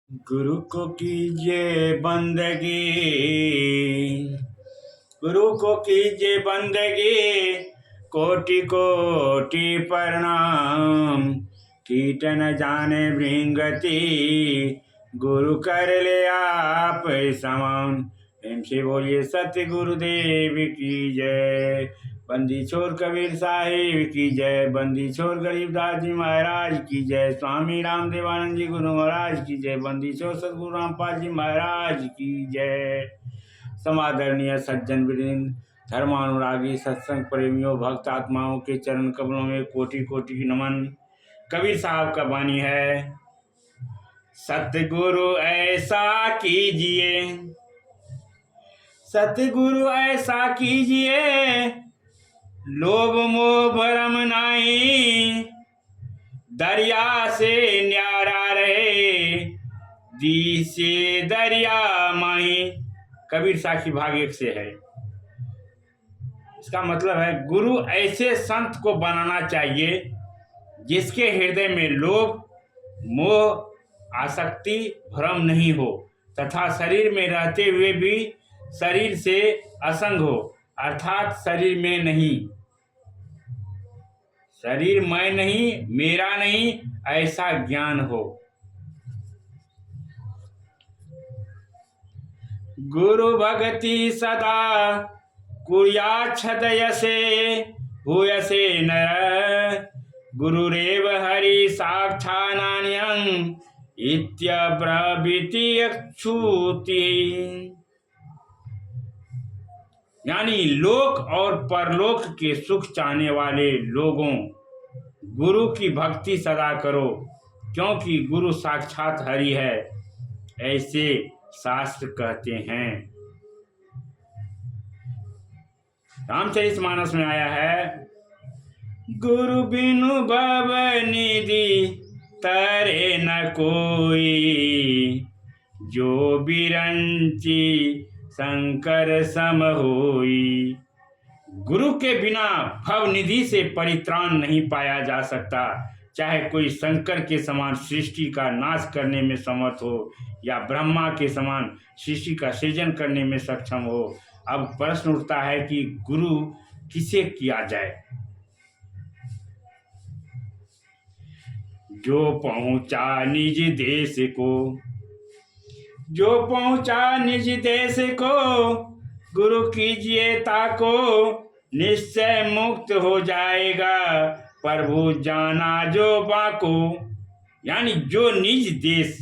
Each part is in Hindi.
गुरु को कीजिए बंदगी, गुरु को कीजिए बंदगी, कोटि कोटि प्रणाम। कीट न जाने भृंगति, गुरु कर ले आप समान। प्रेम से बोलिए सत्य गुरुदेव की जय। बंदी छोड़ कबीर साहिब की जय। बंदी छोड़ गरीबदास जी महाराज की जय। स्वामी रामदेवानंद जी गुरु महाराज की जय। बंदी छोड़ सदगुरु रामपाल जी महाराज की जय। समादरणीय सज्जन वृंद, धर्मानुरागी सत्संग प्रेमियों, भक्त आत्माओं के चरण कमलों में कोटि कोटि नमन। कबीर साहब का वाणी है, सतगुरु ऐसा कीजिए, सतगुरु ऐसा कीजिए, लोभ मोह भरम नाही, दरिया से न्यारा रहे, दी से दरिया माही। कबीर साखी भाग 1 से है। इसका मतलब है गुरु ऐसे संत को बनाना चाहिए जिसके हृदय में लोभ मोह आसक्ति भ्रम नहीं हो, तथा शरीर में रहते हुए भी शरीर से असंग हो, अर्थात शरीर में नहीं, शरीर मैं नहीं, मेरा नहीं, ऐसा ज्ञान हो। गुरु भक्ति सदा कुर्याच्छदयसे भूयसे नर, गुरुरेव हरि साक्षान्यं इत्यब्रवीति अक्षुति। यानी लोक और परलोक के सुख चाहने वाले लोगों, गुरु की भक्ति सदा करो, क्योंकि गुरु साक्षात हरि है, ऐसे शास्त्र कहते हैं। रामचरितमानस में आया है, गुरु बिनु भव निधि तरे न कोई, जो बिरंची शंकर सम होई। गुरु के बिना भव निधि से परित्राण नहीं पाया जा सकता, चाहे कोई शंकर के समान सृष्टि का नाश करने में समर्थ हो या ब्रह्मा के समान सृष्टि का सृजन करने में सक्षम हो। अब प्रश्न उठता है कि गुरु किसे किया जाए? जो पहुंचा निज देश को, जो पहुंचा निज देश को, गुरु कीजिए ताको, निश्चय मुक्त हो जाएगा, प्रभु जाना जो बाको। यानी जो निज देश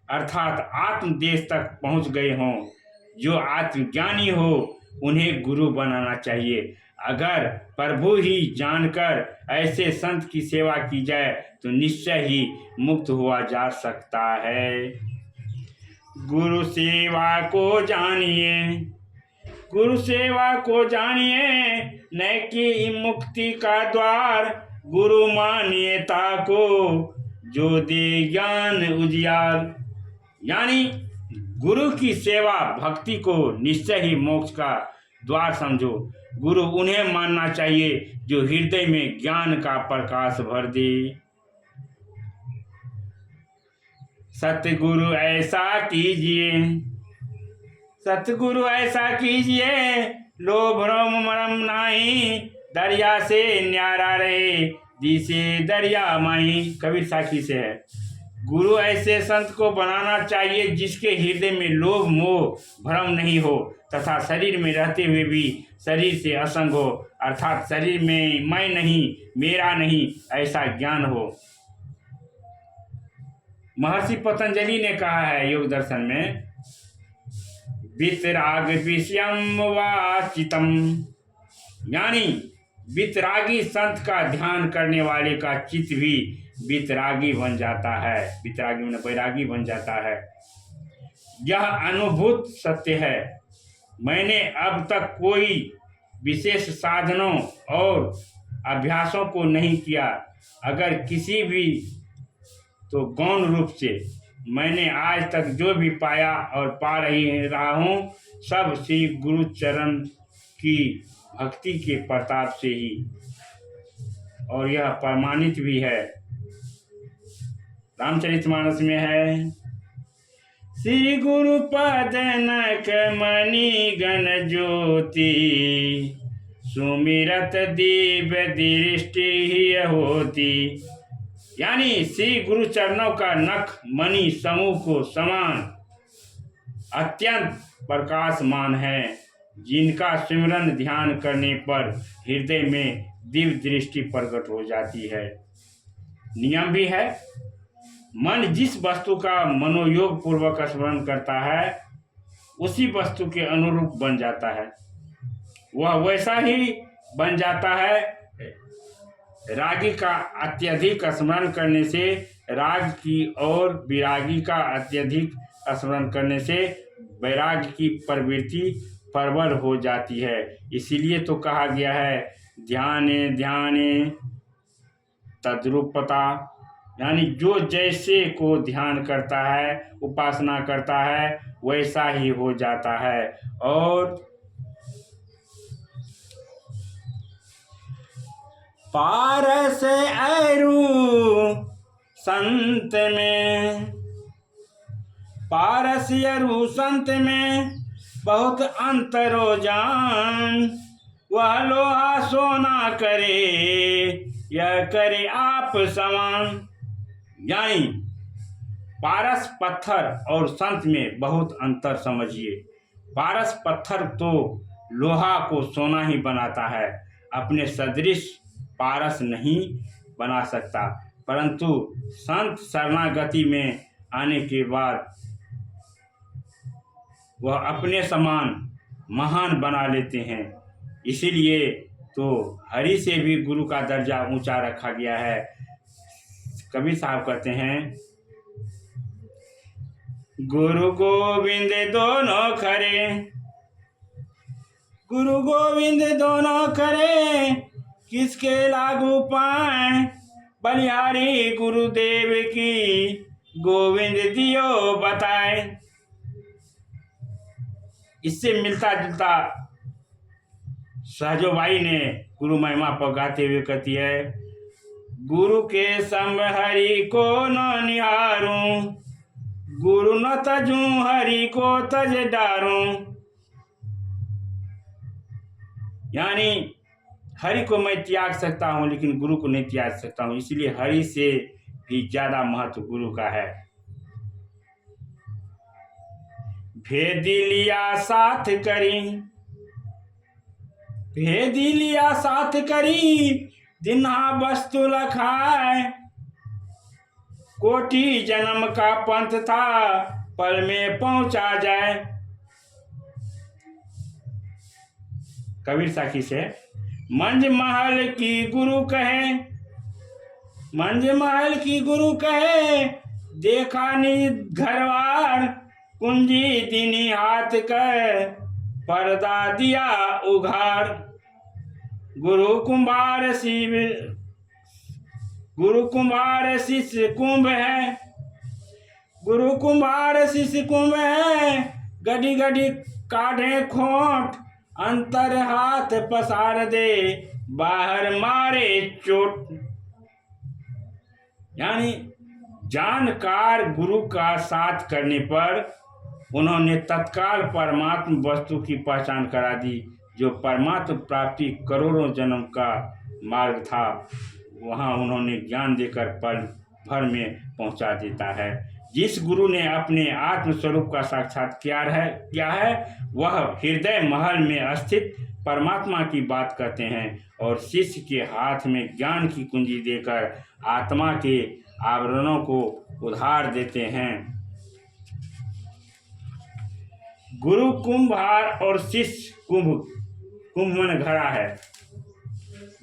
अर्थात आत्म देश तक पहुंच गए हों, जो आत्मज्ञानी हो, उन्हें गुरु बनाना चाहिए। अगर प्रभु ही जानकर ऐसे संत की सेवा की जाए तो निश्चय ही मुक्त हुआ जा सकता है। गुरु सेवा को जानिए, गुरु सेवा को जानिए, न कि मुक्ति का द्वार, गुरु मान्यता को जो दे ज्ञान उजियार। यानी गुरु की सेवा भक्ति को निश्चय ही मोक्ष का द्वार समझो। गुरु उन्हें मानना चाहिए जो हृदय में ज्ञान का प्रकाश भर दे। सतगुरु ऐसा कीजिए, सतगुरु ऐसा कीजिए, लोभ भ्रम मरम नाही, दरिया से न्यारा रहे, जिसे दरिया माही। कबीर साखी से है। गुरु ऐसे संत को बनाना चाहिए जिसके हृदय में लोभ मोह भ्रम नहीं हो, तथा शरीर में रहते हुए भी शरीर से असंग हो, अर्थात शरीर में मैं नहीं, मेरा नहीं, ऐसा ज्ञान हो। महर्षि पतंजलि ने कहा है योग दर्शन में, वितराग विषयम वाचितम। यानी वितरागी संत का ध्यान करने वाले का चित्त भी वितरागी बन जाता है। वितरागी में वैरागी बन जाता है। यह अनुभूत सत्य है। मैंने अब तक कोई विशेष साधनों और अभ्यासों को नहीं किया, अगर किसी भी तो गौण रूप से मैंने आज तक जो भी पाया और पा रहा हूँ, सब श्री गुरु चरण की भक्ति के प्रताप से ही, और यह प्रमाणित भी है। रामचरितमानस में है, श्री गुरुपद नक मणि गण ज्योति, सुमिरत दिव्य दृष्टि ही होती। यानी श्री गुरु चरणों का नख मणि समूह को समान अत्यंत प्रकाशमान है, जिनका सिमरन ध्यान करने पर हृदय में दिव्य दृष्टि प्रकट हो जाती है। नियम भी है, मन जिस वस्तु का मनोयोग पूर्वक स्मरण करता है उसी वस्तु के अनुरूप बन जाता है, वह वैसा ही बन जाता है। रागी का अत्यधिक स्मरण करने से राग की और विरागी का अत्यधिक स्मरण करने से वैराग्य की प्रवृत्ति प्रबल हो जाती है। इसीलिए तो कहा गया है ध्याने ध्याने तद्रूपता, यानी जो जैसे को ध्यान करता है, उपासना करता है, वैसा ही हो जाता है। और पारस अरु संत में, पारस अरु संत में बहुत अंतरो जान, वह लोहा सोना करे यह करे आप समान। यानी पारस पत्थर और संत में बहुत अंतर समझिए। पारस पत्थर तो लोहा को सोना ही बनाता है, अपने सदृश पारस नहीं बना सकता, परंतु संत शरणागति में आने के बाद वह अपने समान महान बना लेते हैं। इसीलिए तो हरि से भी गुरु का दर्जा ऊंचा रखा गया है। कबीर साहब कहते हैं गुरु गोविंद दोनों खरे, गुरु गोविंद दोनों खरे किसके लागू पाए, बलिहारी गुरुदेव की गोविंद दियो बताए। इससे मिलता जुलता सहजोबाई ने गुरु महिमा पर गाते हुए कहती है गुरु के सम हरि को न निहारूं, गुरु न तजूं हरि को तज डारूं। यानी हरि को मैं त्याग सकता हूं लेकिन गुरु को नहीं त्याग सकता हूं, इसलिए हरि से भी ज्यादा महत्व गुरु का है। भेदी लिया साथ करी, भेदी लिया साथ करी दिन्हा वस्तु लखाए, कोटि जन्म का पंथ था पल में पहुंचा जाए। कबीर साखी से मंज महल की गुरु कहे, मंज महल की गुरु कहे देखा निज घरवार, कुंजी दीनी हाथ कर पर्दा दिया उघार। गुरु कुंभार शिव, गुरु कुंभार शिष्य कुंभ है, गुरु कुंभार शिष्य कुंभ है, गड़ी गड़ी काढ़े खोट, अंतर हाथ पसार दे बाहर मारे चोट। यानी जानकार गुरु का साथ करने पर उन्होंने तत्काल परमात्म वस्तु की पहचान करा दी, जो परमात्म प्राप्ति करोड़ों जन्म का मार्ग था, वहाँ उन्होंने ज्ञान देकर पल भर में पहुँचा देता है। जिस गुरु ने अपने आत्म स्वरूप का साक्षात किया है वह हृदय महल में स्थित परमात्मा की बात करते हैं और शिष्य के हाथ में ज्ञान की कुंजी देकर आत्मा के आवरणों को उधार देते हैं। गुरु कुंभार और शिष्य कुंभ, कुंभ मन घड़ा है।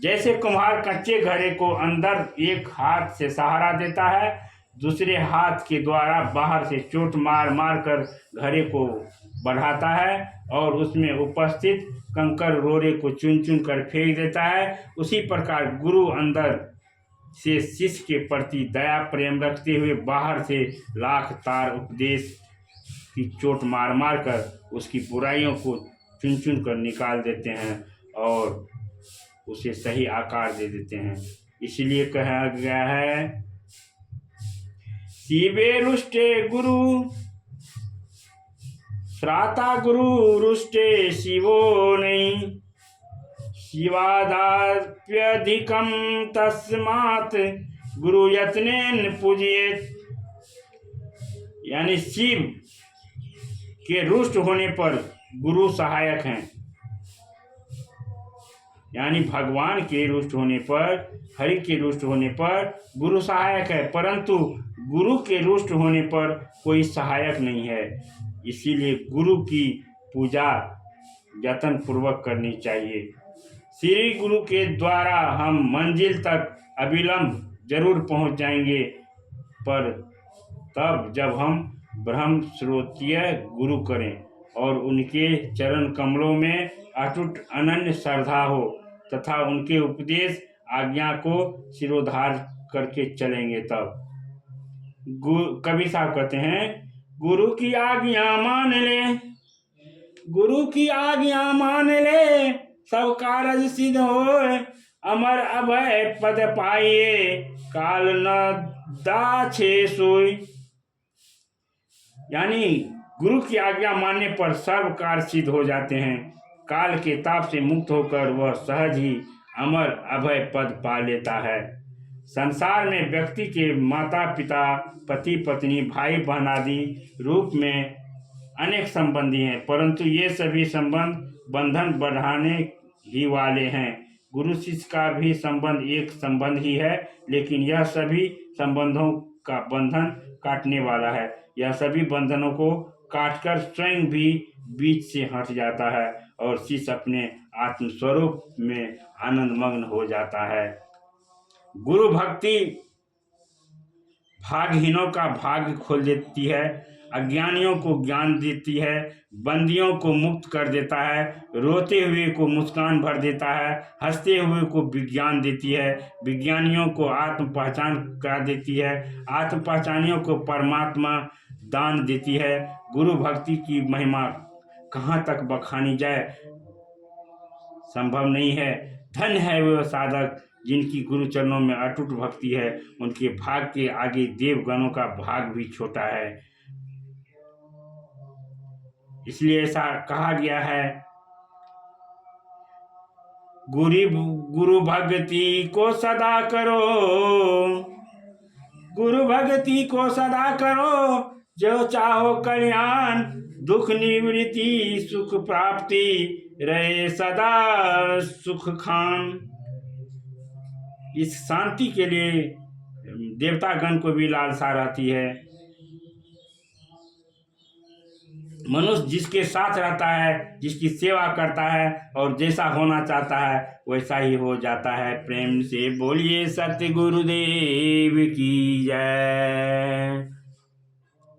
जैसे कुम्हार कच्चे घड़े को अंदर एक हाथ से सहारा देता है, दूसरे हाथ के द्वारा बाहर से चोट मार मार कर घड़े को बढ़ाता है और उसमें उपस्थित कंकर रोरे को चुन चुन कर फेंक देता है, उसी प्रकार गुरु अंदर से शिष्य के प्रति दया प्रेम रखते हुए बाहर से लाख तार उपदेश की चोट मार मार कर उसकी बुराइयों को चुन चुन कर निकाल देते हैं और उसे सही आकार दे देते हैं। इसलिए कहा गया है शिवे रुष्टे गुरु श्राता गुरु रुष्टे शिवो नहीं, शिवादाप्यधिकम तस्मात् गुरु यत्नेन पूजियेत। यानी शिव के रुष्ट होने पर गुरु सहायक हैं, यानी भगवान के रुष्ट होने पर, हरि के रुष्ट होने पर गुरु सहायक है, परंतु गुरु के रुष्ट होने पर कोई सहायक नहीं है। इसीलिए गुरु की पूजा यत्न पूर्वक करनी चाहिए। श्री गुरु के द्वारा हम मंजिल तक अविलंब जरूर पहुंच जाएंगे, पर तब जब हम ब्रह्म श्रोत्रीय गुरु करें और उनके चरण कमलों में अटूट अनन्य श्रद्धा हो तथा उनके उपदेश आज्ञा को शिरोधार करके चलेंगे। तब कबीर साहब कहते हैं, गुरु की आज्ञा मान ले, गुरु की आज्ञा मान ले, सब कारज सिद्ध होए, अमर अभय पद पाइए, काल न दाछे सोई। यानी गुरु की आज्ञा मानने पर सर्व कार्य सिद्ध हो जाते हैं, काल के ताप से मुक्त होकर वह सहज ही अमर अभय पद पा लेता है। संसार में व्यक्ति के माता पिता, पति पत्नी, भाई बहन आदि रूप में अनेक संबंधी हैं, परंतु ये सभी संबंध बंधन बढ़ाने ही वाले हैं। गुरु शिष्य का भी संबंध एक संबंध ही है, लेकिन यह सभी संबंधों का बंधन काटने वाला है। यह सभी बंधनों को काटकर स्वयं भी बीच से हट जाता है और शिष्य अपने आत्मस्वरूप में आनंदमग्न हो जाता है। गुरु भक्ति भागहीनों का भाग्य खोल देती है, अज्ञानियों को ज्ञान देती है, बंदियों को मुक्त कर देता है, रोते हुए को मुस्कान भर देता है, हंसते हुए को विज्ञान देती है, विज्ञानियों को आत्म पहचान करा देती है, आत्म पहचानियों को परमात्मा दान देती है। गुरु भक्ति की महिमा कहाँ तक बखानी जाए, संभव नहीं है। धन्य है वह साधक जिनकी गुरु चरणों में अटूट भक्ति है, उनके भाग के आगे देवगणों का भाग भी छोटा है। इसलिए ऐसा कहा गया है, गुरु भक्ति को सदा करो, गुरु भक्ति को सदा करो, जो चाहो कल्याण दुख निवृत्ति सुख प्राप्ति रहे सदा सुख खान। इस शांति के लिए देवतागण को भी लालसा रहती है। मनुष्य जिसके साथ रहता है, जिसकी सेवा करता है और जैसा होना चाहता है वैसा ही हो जाता है। प्रेम से बोलिए सत्य गुरुदेव की जय।